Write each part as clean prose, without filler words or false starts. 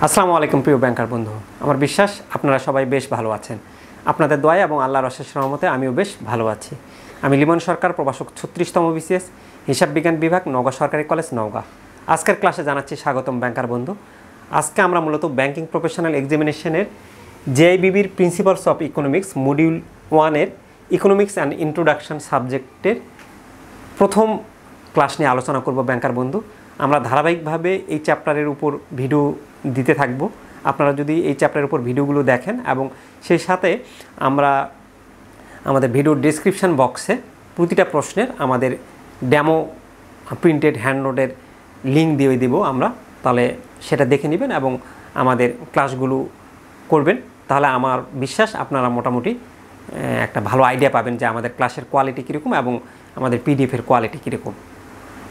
আসসালামু আলাইকুম প্রিয় ব্যাংকার বন্ধু। আমার বিশ্বাস আপনারা সবাই বেশ ভালো আছেন। আপনাদের দোয়া এবং আল্লাহর অশেষ রহমতে আমিও বেশ ভালো আছি। আমি লিমন সরকার, প্রভাষক 36তম বিসিএস, হিসাব বিজ্ঞান বিভাগ, নওগাঁ সরকারি কলেজ, নওগাঁ। আজকের ক্লাসে জানাচ্ছি স্বাগতম ব্যাংকার বন্ধু। আজকে আমরা মূলত ব্যাংকিং প্রফেশনাল এক্সামিনেশনের জেআইবিবির প্রিন্সিপালস অফ ইকোনমিক্স মডিউল 1-এর ইকোনমিক্স অ্যান্ড ইন্ট্রোডাকশন সাবজেক্টের প্রথম ক্লাস নিয়ে আলোচনা করব ব্যাংকার বন্ধু। আমরা ধারাবাহিকভাবে এই চ্যাপ্টারের উপর ভিডিও দিতে থাকব। আপনারা যদি এই চ্যাপ্টারের উপর ভিডিওগুলো দেখেন এবং সেই সাথে আমরা আমাদের ভিডিওর ডেসক্রিপশান বক্সে প্রতিটা প্রশ্নের আমাদের ডেমো প্রিন্টেড হ্যান্ড নোটের লিঙ্ক দিয়ে দেব আমরা, তাহলে সেটা দেখে নেবেন এবং আমাদের ক্লাসগুলো করবেন। তাহলে আমার বিশ্বাস আপনারা মোটামুটি একটা ভালো আইডিয়া পাবেন যে আমাদের ক্লাসের কোয়ালিটি কীরকম এবং আমাদের পিডিএফের কোয়ালিটি কীরকম।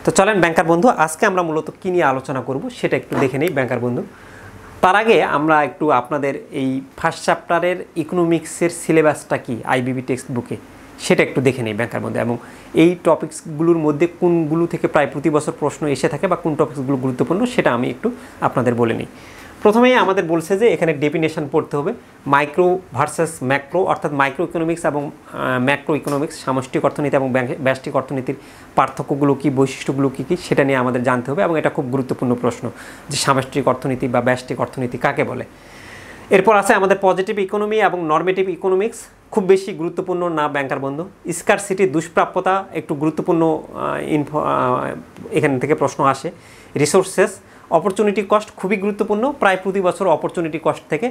তো চলেন ব্যাংকার বন্ধু, আজকে আমরা মূলত কী নিয়ে আলোচনা করব সেটা একটু দেখে নেই ব্যাংকার বন্ধু। তার আগে আমরা একটু আপনাদের এই ফার্স্ট চ্যাপ্টারের ইকোনমিক্সের সিলেবাসটা কি আইবিবি টেক্সট বুকে সেটা একটু দেখে নেই ব্যাংকার বন্ধু, এবং এই টপিকসগুলোর মধ্যে কোনগুলো থেকে প্রায় প্রতি বছর প্রশ্ন এসে থাকে বা কোন টপিকসগুলো গুরুত্বপূর্ণ সেটা আমি একটু আপনাদের বলে নিই। প্রথমেই আমাদের বলছে যে এখানে ডেফিনেশন পড়তে হবে মাইক্রো ভার্সাস ম্যাক্রো, অর্থাৎ মাইক্রো ইকোনমিক্স এবং ম্যাক্রো ইকোনমিক্স, সামষ্টিক অর্থনীতি এবং ব্যষ্টিক অর্থনীতির পার্থক্যগুলো কী, বৈশিষ্ট্যগুলো কী কী সেটা নিয়ে আমাদের জানতে হবে, এবং এটা খুব গুরুত্বপূর্ণ প্রশ্ন যে সামষ্টিক অর্থনীতি বা ব্যষ্টিক অর্থনীতি কাকে বলে। এরপর আছে আমাদের পজিটিভ ইকোনমি এবং নর্মেটিভ ইকোনমিক্স, খুব বেশি গুরুত্বপূর্ণ না ব্যাংকার বন্ধু। স্কারসিটি, দুষ্প্রাপ্যতা একটু গুরুত্বপূর্ণ এখান থেকে প্রশ্ন আসে। রিসোর্সেস, অপরচুনিটি কস্ট খুবই গুরুত্বপূর্ণ, প্রায় প্রতি বছর অপরচুনিটি কস্ট থেকে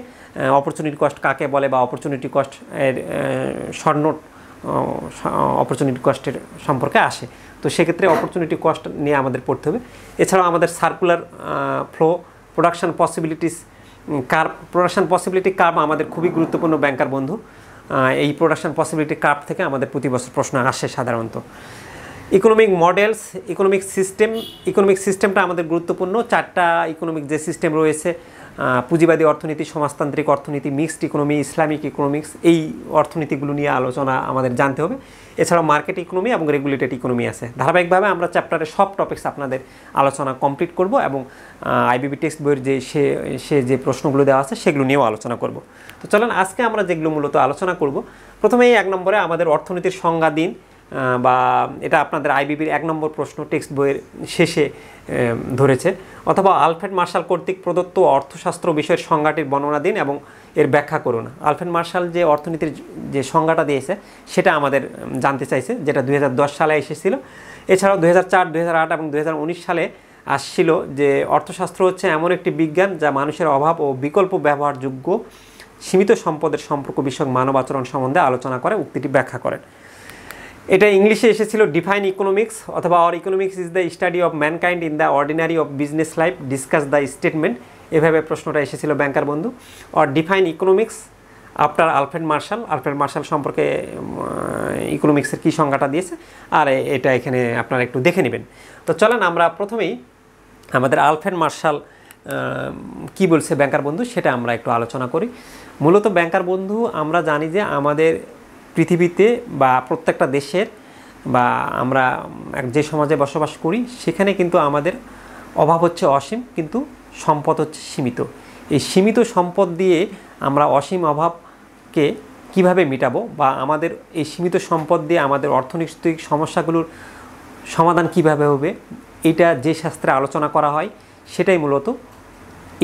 অপরচুনিটি কস্ট কাকে বলে বা অপরচুনিটি কস্ট এর শর্ট নোট অপরচুনিটি কস্টের সম্পর্কে আসে। তো সেক্ষেত্রে অপরচুনিটি কস্ট নিয়ে আমাদের পড়তে হবে। এছাড়াও আমাদের circular flow, production possibilities curve, production possibility curve আমাদের খুবই গুরুত্বপূর্ণ ব্যাংকার বন্ধু। এই প্রোডাকশান পসিবিলিটি কার্ভ থেকে আমাদের প্রতি বছর প্রশ্ন আসে সাধারণত। Economic models, economic system, economic সিস্টেমটা আমাদের গুরুত্বপূর্ণ। 4টা ইকোনমিক যে সিস্টেম রয়েছে, পুঁজিবাদী অর্থনীতি, সমাজতান্ত্রিক অর্থনীতি, মিক্সড ইকোনমি, ইসলামিক ইকোনমিক্স, এই অর্থনীতিগুলো নিয়ে আলোচনা আমাদের জানতে হবে। এছাড়াও মার্কেট ইকোনমি এবং রেগুলেটেড ইকোনমি আছে। ধারাবাহিকভাবে আমরা চ্যাপ্টারের সব টপিকস আপনাদের আলোচনা কমপ্লিট করব এবং আইবিবি টেক্সট বইয়ের সে যে প্রশ্নগুলো দেওয়া আছে সেগুলো নিয়েও আলোচনা করব। তো চলেন আজকে আমরা যেগুলো মূলত আলোচনা করব, প্রথমেই 1 নম্বরে আমাদের অর্থনীতির সংজ্ঞা দিন, বা এটা আপনাদের আইবিবির 1 নম্বর প্রশ্ন টেক্সট বইয়ের শেষে ধরেছে, অথবা আলফ্রেড মার্শাল কর্তৃক প্রদত্ত অর্থশাস্ত্র বিষয়ের সংজ্ঞাটির বর্ণনা দিন এবং এর ব্যাখ্যা করুন। আলফ্রেড মার্শাল যে অর্থনীতির যে সংজ্ঞাটা দিয়েছে সেটা আমাদের জানতে চাইছে, যেটা 2010 সালে এসেছিল। এছাড়াও 2004, 2008 এবং 2019 সালে আসছিল যে অর্থশাস্ত্র হচ্ছে এমন একটি বিজ্ঞান যা মানুষের অভাব ও বিকল্প ব্যবহারযোগ্য সীমিত সম্পদের সম্পর্ক বিষয়ক মানব আচরণ সম্বন্ধে আলোচনা করে উক্তিটি ব্যাখ্যা করেন। এটা ইংলিশে এসেছিল ডিফাইন ইকোনমিক্স, অথবা or economics is the study of mankind in the ordinary of business life, discuss the statement, এভাবে প্রশ্নটা এসেছিল ব্যাংকার বন্ধু। Or define economics after Alfred Marshall, Alfred Marshall সম্পর্কে ইকোনমিক্সের কী সংজ্ঞাটা দিয়েছে, আর এটা এখানে আপনারা একটু দেখে নেবেন। তো চলেন আমরা প্রথমেই আমাদের আলফ্রেড মার্শাল কি বলছে ব্যাংকার বন্ধু সেটা আমরা একটু আলোচনা করি। মূলত ব্যাংকার বন্ধু আমরা জানি যে আমাদের পৃথিবীতে বা প্রত্যেকটা দেশের বা আমরা যে সমাজে বসবাস করি সেখানে কিন্তু আমাদের অভাব হচ্ছে অসীম, কিন্তু সম্পদ হচ্ছে সীমিত। এই সীমিত সম্পদ দিয়ে আমরা অসীম অভাবকে কিভাবে মেটাবো, বা আমাদের এই সীমিত সম্পদ দিয়ে আমাদের অর্থনৈতিক সমস্যাগুলোর সমাধান কিভাবে হবে, এটা যে শাস্ত্রে আলোচনা করা হয় সেটাই মূলত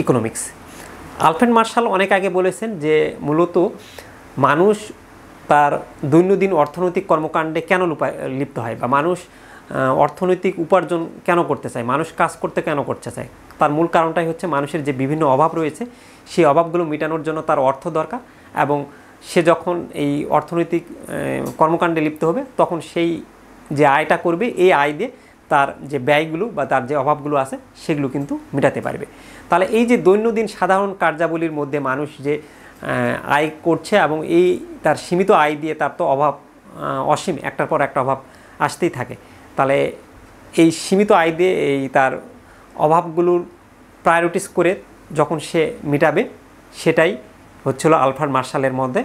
ইকোনমিক্স। আলফ্রেড মার্শাল অনেক আগে বলেছেন যে মূলত মানুষ তার দৈনন্দিন অর্থনৈতিক কর্মকাণ্ডে কেন লিপ্ত হয়, বা মানুষ অর্থনৈতিক উপার্জন কেন করতে চায়, মানুষ কাজ করতে কেন করতে চায়, তার মূল কারণটাই হচ্ছে মানুষের যে বিভিন্ন অভাব রয়েছে সেই অভাবগুলো মেটানোর জন্য তার অর্থ দরকার, এবং সে যখন এই অর্থনৈতিক কর্মকাণ্ডে লিপ্ত হবে তখন সেই যে আয়টা করবে এই আয় দিয়ে তার যে ব্যয়গুলো বা তার যে অভাবগুলো আছে সেগুলো কিন্তু মেটাতে পারবে। তাহলে এই যে দৈনন্দিন সাধারণ কার্যাবলীর মধ্যে মানুষ যে আয় করছে এবং এই তার সীমিত আয় দিয়ে তার তো অভাব অসীম, একটার পর একটা অভাব আসতেই থাকে। তাহলে এই সীমিত আয় দিয়ে এই তার অভাবগুলোর প্রায়োরিটিস করে যখন সে মেটাবে সেটাই হচ্ছিল আলফ্রেড মার্শালের মধ্যে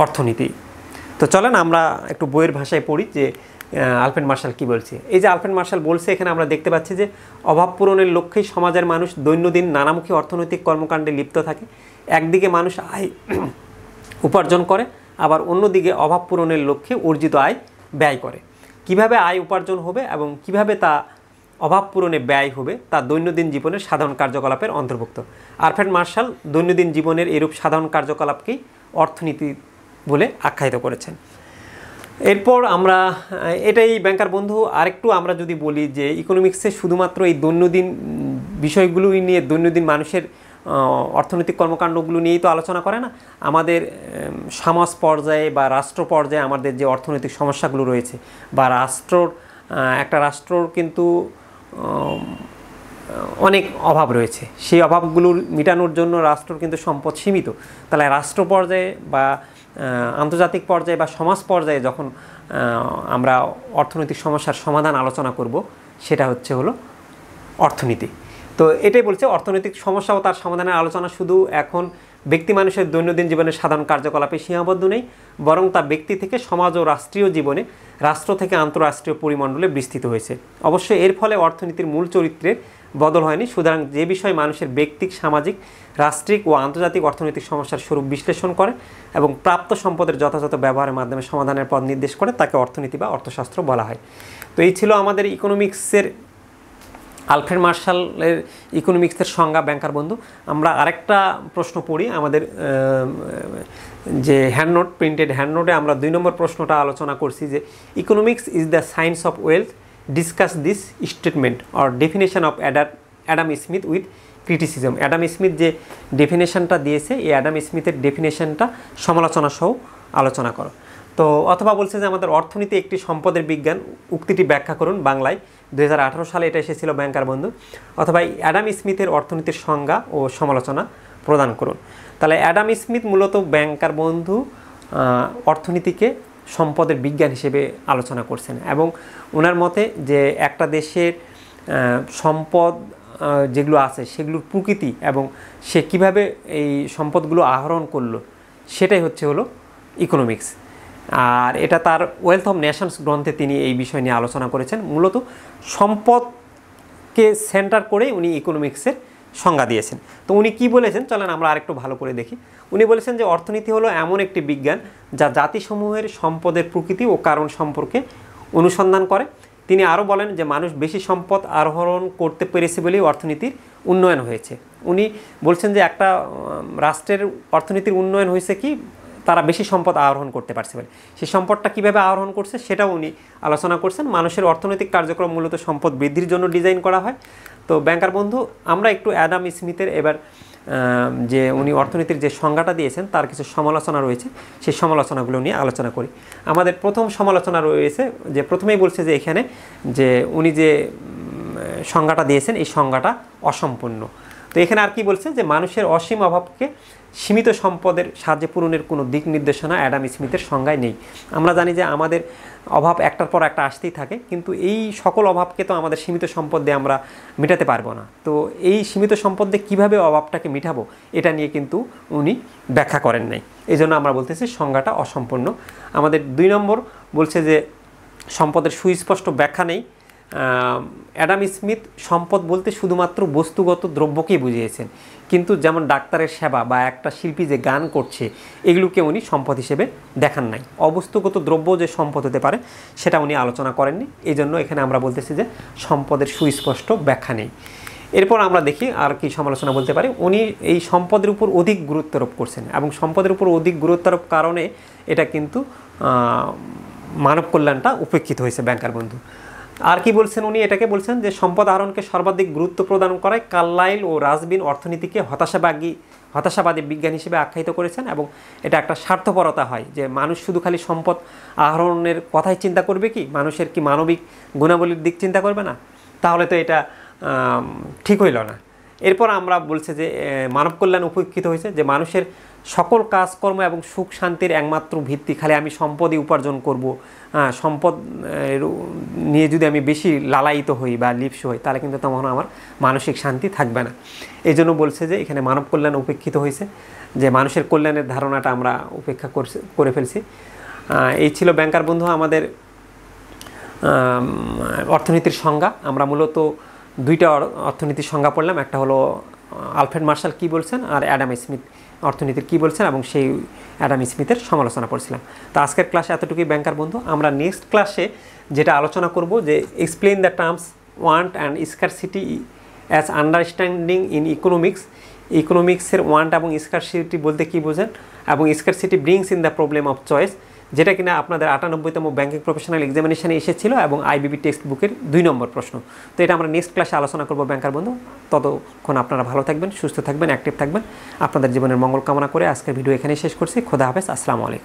অর্থনীতি। তো চলেন আমরা একটু বইয়ের ভাষায় পড়ি যে আলফ্রেড মার্শাল কি বলছে। এই যে আলফ্রেড মার্শাল বলছে, এখানে আমরা দেখতে পাচ্ছি যে অভাব পূরণের লক্ষ্যেই সমাজের মানুষ দৈনন্দিন নানামুখী অর্থনৈতিক কর্মকাণ্ডে লিপ্ত থাকে। একদিকে মানুষ আয় উপার্জন করে, আবার অন্যদিকে অভাব পূরণের লক্ষ্যে অর্জিত আয় ব্যয় করে। কিভাবে আয় উপার্জন হবে এবং কিভাবে তা অভাব পূরণে ব্যয় হবে তা দৈনন্দিন জীবনের সাধারণ কার্যকলাপের অন্তর্ভুক্ত। আলফ্রেড মার্শাল দৈনন্দিন জীবনের এরূপ সাধারণ কার্যকলাপকেই অর্থনীতি বলে আখ্যায়িত করেছেন। এরপর আমরা এটাই ব্যাংকার বন্ধু আরেকটু আমরা যদি বলি যে ইকোনমিক্সে শুধুমাত্র এই দৈনন্দিন বিষয়গুলোই নিয়ে, দৈনন্দিন মানুষের অর্থনৈতিক কর্মকাণ্ডগুলো নিয়েই তো আলোচনা করে না, আমাদের সমাজ পর্যায়ে বা রাষ্ট্র পর্যায়ে আমাদের যে অর্থনৈতিক সমস্যাগুলো রয়েছে বা একটা রাষ্ট্রর কিন্তু অনেক অভাব রয়েছে, সেই অভাবগুলোর মেটানোর জন্য রাষ্ট্রর কিন্তু সম্পদ সীমিত। তাহলে রাষ্ট্র পর্যায়ে বা আন্তর্জাতিক পর্যায়ে বা সমাজ পর্যায়ে যখন আমরা অর্থনৈতিক সমস্যার সমাধান আলোচনা করব, সেটা হলো অর্থনীতি। তো এটাই বলছে অর্থনৈতিক সমস্যা ও তার সমাধানের আলোচনা শুধু এখন ব্যক্তি মানুষের দৈনন্দিন জীবনের সাধারণ কার্যকলাপে সীমাবদ্ধ নেই, বরং তা ব্যক্তি থেকে সমাজ ও রাষ্ট্রীয় জীবনে, রাষ্ট্র থেকে আন্তঃরাষ্ট্রীয় পরিমণ্ডলে বিস্তৃত হয়েছে। অবশ্যই এর ফলে অর্থনীতির মূল চরিত্রের বদল হয়নি। সুতরাং যে বিষয় মানুষের ব্যক্তিক, সামাজিক, রাষ্ট্রিক ও আন্তর্জাতিক অর্থনৈতিক সমস্যার স্বরূপ বিশ্লেষণ করে এবং প্রাপ্ত সম্পদের যথাযথ ব্যবহারের মাধ্যমে সমাধানের পথ নির্দেশ করে তাকে অর্থনীতি বা অর্থশাস্ত্র বলা হয়। তো এই ছিল আমাদের ইকোনমিক্সের, আলফ্রেড মার্শালের ইকোনমিক্সের সংজ্ঞা ব্যাংকার বন্ধু। আমরা আরেকটা প্রশ্ন পড়ি আমাদের যে হ্যান্ডনোট, প্রিন্টেড হ্যান্ডনোটে আমরা 2 নম্বর প্রশ্নটা আলোচনা করছি যে economics is the science of wealth, discuss this statement or definition of Adam Smith with criticism. Adam Smith যে ডেফিনেশনটা দিয়েছে, এই অ্যাডাম স্মিথের ডেফিনেশনটা সমালোচনা সহ আলোচনা করো। তো অথবা বলছে যে আমাদের অর্থনীতি একটি সম্পদের বিজ্ঞান, উক্তিটি ব্যাখ্যা করুন বাংলায়। 2018 সালে এটা এসেছিল ব্যাংকার বন্ধু। অথবা অ্যাডাম স্মিথের অর্থনীতির সংজ্ঞা ও সমালোচনা প্রদান করুন। তাহলে অ্যাডাম স্মিথ মূলত ব্যাংকার বন্ধু অর্থনীতিকে সম্পদের বিজ্ঞান হিসেবে আলোচনা করছেন এবং ওনার মতে যে একটা দেশের সম্পদ যেগুলো আছে সেগুলোর প্রকৃতি এবং সে কিভাবে এই সম্পদগুলো আহরণ করলো, সেটাই হলো ইকোনমিক্স। আর এটা তার ওয়েলথ অফ নেশনস গ্রন্থে তিনি এই বিষয় নিয়ে আলোচনা করেছেন। মূলত সম্পদকে সেন্টার করে উনি ইকোনমিক্সের সংজ্ঞা দিয়েছেন। তো উনি কি বলেছেন চলেন আমরা আরেকটু ভালো করে দেখি। উনি বলেছেন যে অর্থনীতি হলো এমন একটি বিজ্ঞান যা জাতিসমূহের সম্পদের প্রকৃতি ও কারণ সম্পর্কে অনুসন্ধান করে। তিনি আরও বলেন যে মানুষ বেশি সম্পদ আহরণ করতে পেরেছে বলেই অর্থনীতির উন্নয়ন হয়েছে। উনি বলছেন যে একটা রাষ্ট্রের অর্থনীতির উন্নয়ন হয়েছে কি, তারা বেশি সম্পদ আহরণ করতে পারছে বলে। সেই সম্পদটা কীভাবে আহরণ করছে সেটাও উনি আলোচনা করছেন। মানুষের অর্থনৈতিক কার্যক্রম মূলত সম্পদ বৃদ্ধির জন্য ডিজাইন করা হয়। তো ব্যাংকার বন্ধু আমরা একটু অ্যাডাম স্মিথের এবার যে উনি অর্থনীতির যে সংজ্ঞাটা দিয়েছেন তার কিছু সমালোচনা রয়েছে, সেই সমালোচনাগুলো নিয়ে আলোচনা করি। আমাদের প্রথম সমালোচনা রয়েছে যে প্রথমেই বলছে যে এখানে যে উনি যে সংজ্ঞাটা দিয়েছেন এই সংজ্ঞাটা অসম্পূর্ণ। তো এখানে আর কি বলছে যে মানুষের অসীম অভাবকে সীমিত সম্পদের সাহায্যে পূরণের কোনো দিক নির্দেশনা অ্যাডাম স্মিথের সংজ্ঞায় নেই। আমরা জানি যে আমাদের অভাব একটার পর একটা আসতেই থাকে, কিন্তু এই সকল অভাবকে তো আমাদের সীমিত সম্পদ দিয়ে আমরা মেটাতে পারবো না। তো এই সীমিত সম্পদ দিয়ে কীভাবে অভাবটাকে মেটাবো এটা নিয়ে কিন্তু উনি ব্যাখ্যা করেন নাই। এই জন্য আমরা বলতেছি সংজ্ঞাটা অসম্পূর্ণ। আমাদের 2 নম্বর বলছে যে সম্পদের সুস্পষ্ট ব্যাখ্যা নেই। অ্যাডাম স্মিথ সম্পদ বলতে শুধুমাত্র বস্তুগত দ্রব্যকেই বুঝিয়েছেন, কিন্তু যেমন ডাক্তারের সেবা বা একটা শিল্পী যে গান করছে এগুলোকে উনি সম্পদ হিসেবে দেখান নাই। অবস্তুগত দ্রব্য যে সম্পদ হতে পারে সেটা উনি আলোচনা করেননি। এই জন্য এখানে আমরা বলতেছি যে সম্পদের সুস্পষ্ট ব্যাখ্যা নেই। এরপর আমরা দেখি আর কি সমালোচনা বলতে পারি। উনি এই সম্পদের উপর অধিক গুরুত্বারোপ করছেন এবং সম্পদের উপর অধিক গুরুত্বারোপ কারণে এটা কিন্তু মানব কল্যাণটা উপেক্ষিত হয়েছে ব্যাংকার বন্ধু। আর কি বলছেন উনি, এটাকে বলছেন যে সম্পদ আহরণকে সর্বাধিক গুরুত্ব প্রদান করায় কার্লাইল ও রাসবিন অর্থনীতিকে হতাশাবাদী বিজ্ঞান হিসেবে আখ্যায়িত করেছেন এবং এটা একটা স্বার্থপরতা হয় যে মানুষ শুধু খালি সম্পদ আহরণের কথাই চিন্তা করবে, কি মানুষের কি মানবিক গুণাবলীর দিক চিন্তা করবে না? তাহলে তো এটা ঠিক হইল না। এরপর আমরা বলছে যে মানব কল্যাণ উপেক্ষিত হয়েছে, যে মানুষের সকল কাজকর্ম এবং সুখ শান্তির একমাত্র ভিত্তি খালি আমি সম্পদই উপার্জন করব, সম্পদ নিয়ে যদি আমি বেশি লালায়িত হই বা লিপ্স হই তাহলে কিন্তু তখন আমার মানসিক শান্তি থাকবে না। এই জন্য বলছে যে এখানে মানব কল্যাণ উপেক্ষিত হয়েছে, যে মানুষের কল্যাণের ধারণাটা আমরা উপেক্ষা করে ফেলছি। এই ছিল ব্যাংকার বন্ধু আমাদের অর্থনীতির সংজ্ঞা। আমরা মূলত দুইটা অর্থনীতির সংজ্ঞা পড়লাম, একটা হলো আলফ্রেড মার্শাল কী বলছেন আর অ্যাডাম স্মিথ অর্থনীতির কী বলছেন, এবং সেই অ্যাডাম স্মিথের সমালোচনা করছিলাম। তো আজকের ক্লাসে এতটুকুই ব্যাংকার বন্ধু। আমরা নেক্সট ক্লাসে যেটা আলোচনা করব যে explain the terms want and scarcity as understanding in economics. ইকোনমিক্সের ওয়ান্ট এবং স্কারসিটি বলতে কী বোঝেন, এবং scarcity brings in the problem of choice, যেটা কিনা আপনাদের 98তম ব্যাংকিং প্রফেশনাল এক্সামিনেশনে এসেছিল এবং আইবিবি টেক্সট বুকের 2 নম্বর প্রশ্ন। তো এটা আমরা নেক্সট ক্লাসে আলোচনা করব ব্যাংকার বন্ধু। ততক্ষণ আপনারা ভালো থাকবেন, সুস্থ থাকবেন, অ্যাক্টিভ থাকবেন। আপনাদের জীবনের মঙ্গল কামনা করে আজকের ভিডিও এখানেই শেষ করছি। খোদা হাফেজ, আসসালামু আলাইকুম।